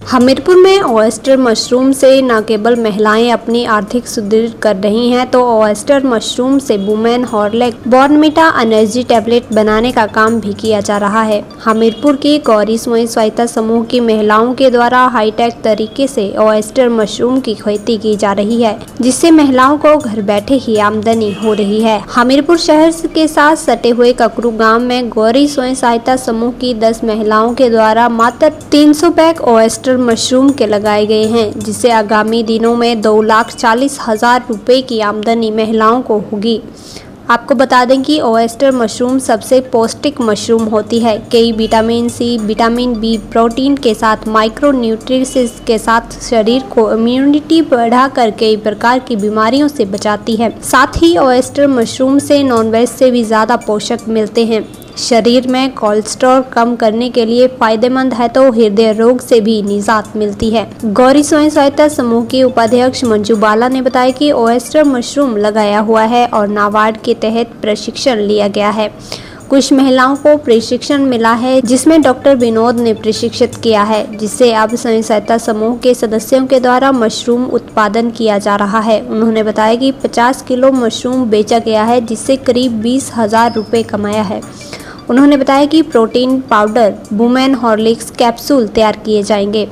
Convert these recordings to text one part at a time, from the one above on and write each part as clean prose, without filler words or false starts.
हमीरपुर में oyster mushroom से न केवल महिलाएं अपनी आर्थिक सुदृढ़ कर रही हैं, तो ऑयस्टर मशरूम से women Horlicks, Bournvita energy tablet बनाने का काम भी किया जा रहा है। हमीरपुर की गौरी स्वयं सहायता समूह की महिलाओं के द्वारा हाईटेक तरीके से ऑयस्टर मशरूम की खेती की जा रही है, जिससे महिलाओं को घर बैठे ही आमदनी हो रही है। हमीरपुर शहर के साथ सटे हुए ककरू गाँव में गौरी स्वयं सहायता समूह की 10 महिलाओं के द्वारा मात्र 300 बैग ऑयस्टर मशरूम के लगाए गए हैं, जिससे आगामी दिनों में 2,40,000 रुपए की आमदनी महिलाओं को होगी। आपको बता दें कि ऑयस्टर मशरूम सबसे पौष्टिक मशरूम होती है। कई vitamin C, vitamin B, protein के साथ माइक्रो न्यूट्रिएंट्स के साथ शरीर को इम्यूनिटी बढ़ाकर कई प्रकार की बीमारियों से बचाती है। साथ ही ऑयस्टर मशरूम से नॉनवेज से भी ज़्यादा पोषक मिलते हैं। शरीर में कोलेस्ट्रॉल कम करने के लिए फायदेमंद है, तो हृदय रोग से भी निजात मिलती है। गौरी स्वयं सहायता समूह की उपाध्यक्ष मंजू बाला ने बताया कि ऑयस्टर मशरूम लगाया हुआ है और नाबार्ड के तहत प्रशिक्षण लिया गया है। कुछ महिलाओं को प्रशिक्षण मिला है, जिसमें डॉक्टर विनोद ने प्रशिक्षित किया है, जिससे अब स्वयं सहायता समूह के सदस्यों के द्वारा मशरूम उत्पादन किया जा रहा है। उन्होंने बताया कि 50 किलो मशरूम बेचा गया है, जिससे करीब 20,000 रुपये कमाया है। उन्होंने बताया कि protein powder, women Horlicks capsule तैयार किए जाएंगे।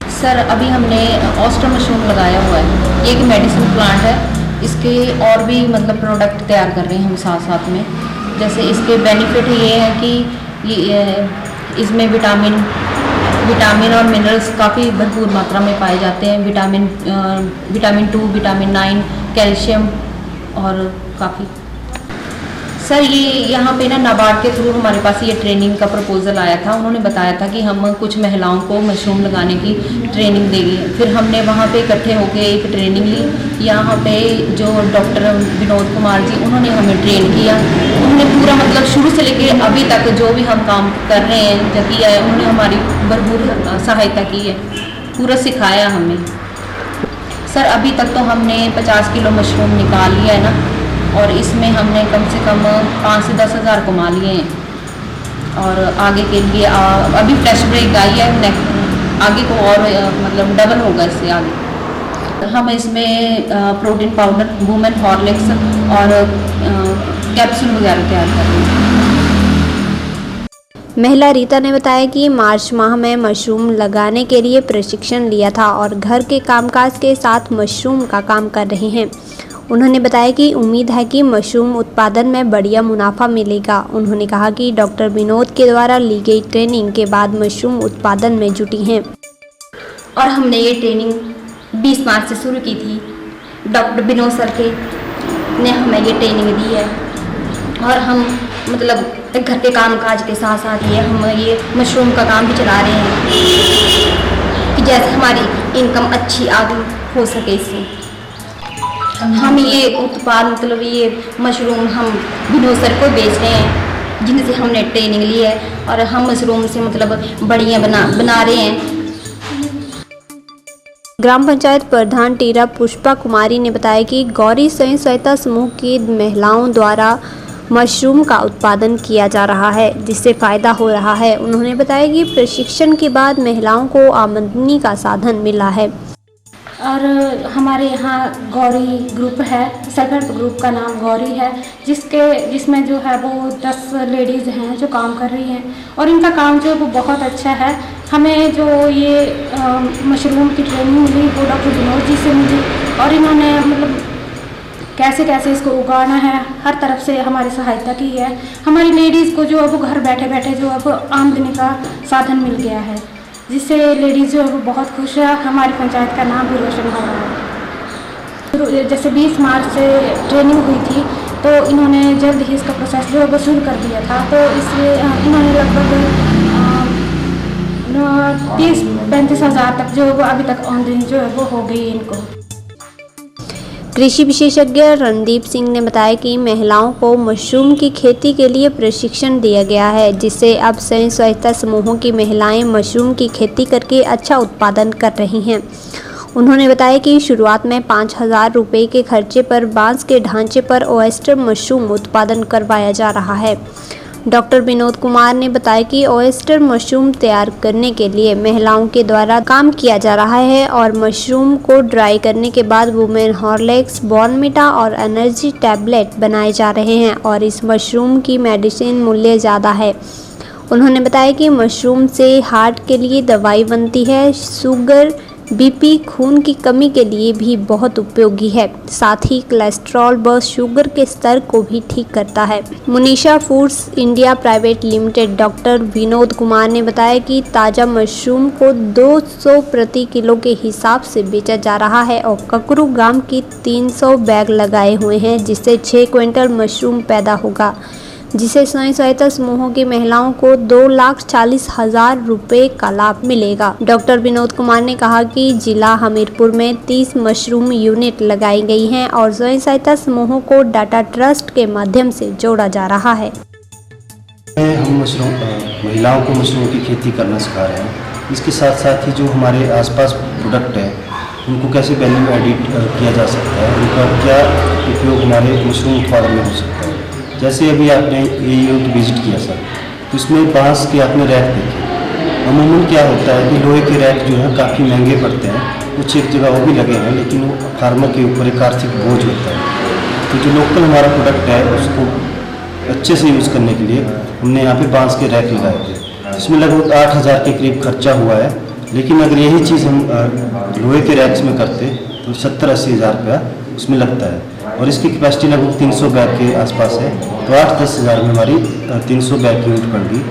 सर, अभी हमने ऑयस्टर मशरूम लगाया हुआ है। ये एक मेडिसिन प्लांट है। इसके और भी मतलब प्रोडक्ट तैयार कर रहे हैं हम साथ साथ में। जैसे इसके बेनिफिट ये है कि इसमें विटामिन और मिनरल्स काफ़ी भरपूर मात्रा में पाए जाते हैं। विटामिन 2, विटामिन 9, कैल्शियम और काफ़ी। सर, ये यहाँ पे ना नाबार्ड के थ्रू हमारे पास ये ट्रेनिंग का प्रपोजल आया था। उन्होंने बताया था कि हम कुछ महिलाओं को मशरूम लगाने की ट्रेनिंग देंगे। फिर हमने वहाँ पे इकट्ठे होकर एक ट्रेनिंग ली। यहाँ पे जो डॉक्टर विनोद कुमार जी, उन्होंने हमें ट्रेन किया। उन्होंने पूरा मतलब शुरू से लेके अभी तक जो भी हम काम कर रहे हैं, जो किया है, उन्होंने हमारी भरपूर सहायता की है, पूरा सिखाया हमें। सर, अभी तक तो हमने 50 किलो मशरूम निकाल लिया है ना, और इसमें हमने कम से कम 5 से 10 हज़ार कमा लिए हैं। और आगे के लिए अभी फ्लैश ब्रेक आई है, आगे को और मतलब डबल होगा इससे आगे। हम इसमें प्रोटीन पाउडर, वुमेन हॉर्लिक्स और कैप्सूल वगैरह तैयार कर रहे हैं। महिला रीता ने बताया कि मार्च माह में मशरूम लगाने के लिए प्रशिक्षण लिया था और घर के कामकाज के साथ मशरूम का काम कर रहे हैं। उन्होंने बताया कि उम्मीद है कि मशरूम उत्पादन में बढ़िया मुनाफा मिलेगा। उन्होंने कहा कि डॉक्टर विनोद के द्वारा ली गई ट्रेनिंग के बाद मशरूम उत्पादन में जुटी हैं। और हमने ये ट्रेनिंग 20 मार्च से शुरू की थी। डॉक्टर विनोद सर ने हमें ये ट्रेनिंग दी है और हम मतलब घर के कामकाज के साथ साथ हम ये मशरूम का काम भी चला रहे हैं कि जैसे हमारी इनकम अच्छी आगे हो सके इससे। हम ये उत्पाद मतलब ये मशरूम हम विनोद सर को बेच रहे हैं, जिनसे हमने ट्रेनिंग ली है, और हम मशरूम से मतलब बढ़िया बना रहे हैं। ग्राम पंचायत प्रधान टीरा पुष्पा कुमारी ने बताया कि गौरी स्वयं सहायता समूह की महिलाओं द्वारा मशरूम का उत्पादन किया जा रहा है, जिससे फ़ायदा हो रहा है। उन्होंने बताया कि प्रशिक्षण के बाद महिलाओं को आमदनी का साधन मिला है। और हमारे यहाँ गौरी ग्रुप है, सेल्फ हेल्प ग्रुप का नाम गौरी है, जिसमें जो है वो 10 लेडीज़ हैं जो काम कर रही हैं, और इनका काम जो है वो बहुत अच्छा है। हमें जो ये मशरूम की ट्रेनिंग मिली वो डॉक्टर विनोद जी से मिली, और इन्होंने मतलब कैसे कैसे इसको उगाना है हर तरफ से हमारी सहायता की है। हमारी लेडीज़ को जो है वो घर बैठे बैठे जो है वो आमदनी का साधन मिल गया है, जिससे लेडीज़ जो है वो बहुत खुश है। हमारी पंचायत का नाम भी रोशन हो रहा है। जैसे 20 मार्च से ट्रेनिंग हुई थी, तो इन्होंने जल्द ही इसका प्रोसेस जो है वो शुरू कर दिया था, तो इसलिए इन्होंने लगभग 30-35 हज़ार तक जो है वो अभी तक आमदनी जो है वो हो गई इनको। कृषि विशेषज्ञ रणदीप सिंह ने बताया कि महिलाओं को मशरूम की खेती के लिए प्रशिक्षण दिया गया है, जिससे अब स्वयं सहायता समूहों की महिलाएं मशरूम की खेती करके अच्छा उत्पादन कर रही हैं। उन्होंने बताया कि शुरुआत में 5,000 रुपये के खर्चे पर बांस के ढांचे पर ऑयस्टर मशरूम उत्पादन करवाया जा रहा है। डॉक्टर विनोद कुमार ने बताया कि ऑयस्टर मशरूम तैयार करने के लिए महिलाओं के द्वारा काम किया जा रहा है और मशरूम को ड्राई करने के बाद वुमेन हॉर्लिक्स, बॉर्नविटा और एनर्जी टैबलेट बनाए जा रहे हैं और इस मशरूम की मेडिसिन मूल्य ज़्यादा है। उन्होंने बताया कि मशरूम से हार्ट के लिए दवाई बनती है, शुगर, बीपी, खून की कमी के लिए भी बहुत उपयोगी है, साथ ही कोलेस्ट्रॉल व शुगर के स्तर को भी ठीक करता है। Munisha foods India private limited doctor Vinod Kumar ने बताया कि ताज़ा मशरूम को 200 प्रति किलो के हिसाब से बेचा जा रहा है और ककरू गांव की 300 बैग लगाए हुए हैं, जिससे 6 क्विंटल मशरूम पैदा होगा, जिसे स्वयं सहायता समूहों की महिलाओं को 2,40,000 रुपए का लाभ मिलेगा। डॉक्टर विनोद कुमार ने कहा कि जिला हमीरपुर में 30 मशरूम यूनिट लगाई गई हैं और स्वयं सहायता समूहों को डाटा ट्रस्ट के माध्यम से जोड़ा जा रहा है। हम महिलाओं को मशरूम की खेती करना सिखा रहे हैं। इसके साथ साथ ही जो हमारे आसपास प्रोडक्ट है उनको कैसे वैल्यू एडिट किया जा सकता है, उनका क्या उपयोग हमारे मशरूम उत्पादन में हो सकता है। जैसे अभी आपने ये यूनिट विजिट किया सर, तो इसमें बांस के आपने रैक देखे। अमूमन क्या होता है कि लोहे के रैक जो है काफ़ी महंगे पड़ते हैं, कुछ एक जगह वो भी लगे हैं, लेकिन वो फार्मर के ऊपर एक आर्थिक बोझ होता है। तो जो लोकल हमारा प्रोडक्ट है उसको अच्छे से यूज़ करने के लिए हमने यहाँ पे बांस के रैक लगाए थे, जिसमें लगभग 8,000 के करीब खर्चा हुआ है। लेकिन अगर यही चीज़ हम लोहे के रैक्स में करते तो 70-80 हज़ार रुपया उसमें लगता है और इसकी कैपेसिटी लगभग 300 बैग के आसपास है। तो 8-10 हज़ार में हमारी 300 बैग की यूनिट बन गई।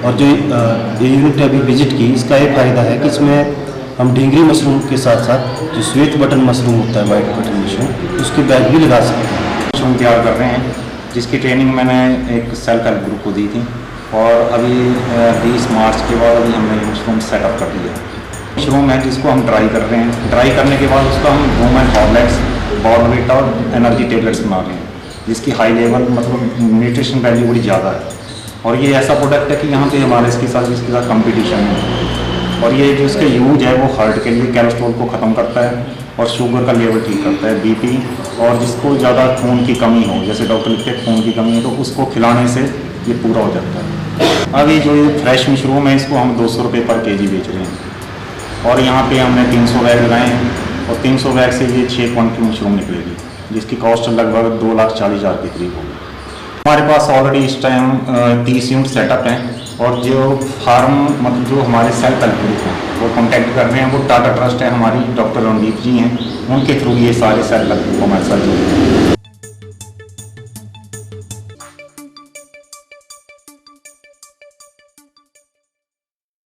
और जो ये यूनिट अभी विजिट की, इसका ये फ़ायदा है कि इसमें हम ढींगरी मशरूम के साथ साथ जो श्वेत बटन मशरूम होता है, वाइट बटन मशरूम, उसके बैग भी लगा सकते हैं। मशरूम तैयार कर रहे हैं, जिसकी ट्रेनिंग मैंने एक सेल्फ हेल्प ग्रुप को दी थी और अभी 20 मार्च के बाद अभी हमने मशरूम सेटअप कर दिया। मशरूम है जिसको हम ड्राई कर रहे हैं। ड्राई करने के बाद उसका हम वुमेन हॉर्लिक्स, बॉर्नविटा और एनर्जी टेबलेट्स बना रहे हैं, जिसकी हाई लेवल मतलब न्यूट्रिशन वैल्यू बड़ी ज़्यादा है। और ये ऐसा प्रोडक्ट है कि यहाँ पे हमारे इसके साथ कंपटीशन है। और ये जो इसका यूज है वो हार्ट के लिए कोलेस्ट्रॉल को ख़त्म करता है और शुगर का लेवल ठीक करता है, बीपी, और जिसको ज़्यादा खून की कमी हो, जैसे डॉक्टर लिखते हैं खून की कमी है, तो उसको खिलाने से ये पूरा हो जाता है। अभी जो ये फ्रेश मशरूम है इसको हम 200 रुपये पर केजी बेच रहे हैं और यहाँ पे हमने 300 बैग लगाए हैं और 300 बैग से ये 6 क्विंटल मशरूम निकलेगी, जिसकी कॉस्ट लगभग 2,40,000 के करीब होगी। हमारे पास ऑलरेडी इस टाइम 30 यूनिट सेटअप हैं और जो फार्म मतलब जो हमारे सेल्फ हेल्प ग्रुप हैं वो कॉन्टैक्ट कर रहे हैं। वो टाटा ट्रस्ट है, हमारी डॉक्टर रणदीप जी हैं, उनके थ्रू ये सारे सेल्फ हेल्प ग्रुप हमारे साथ जुड़े हैं।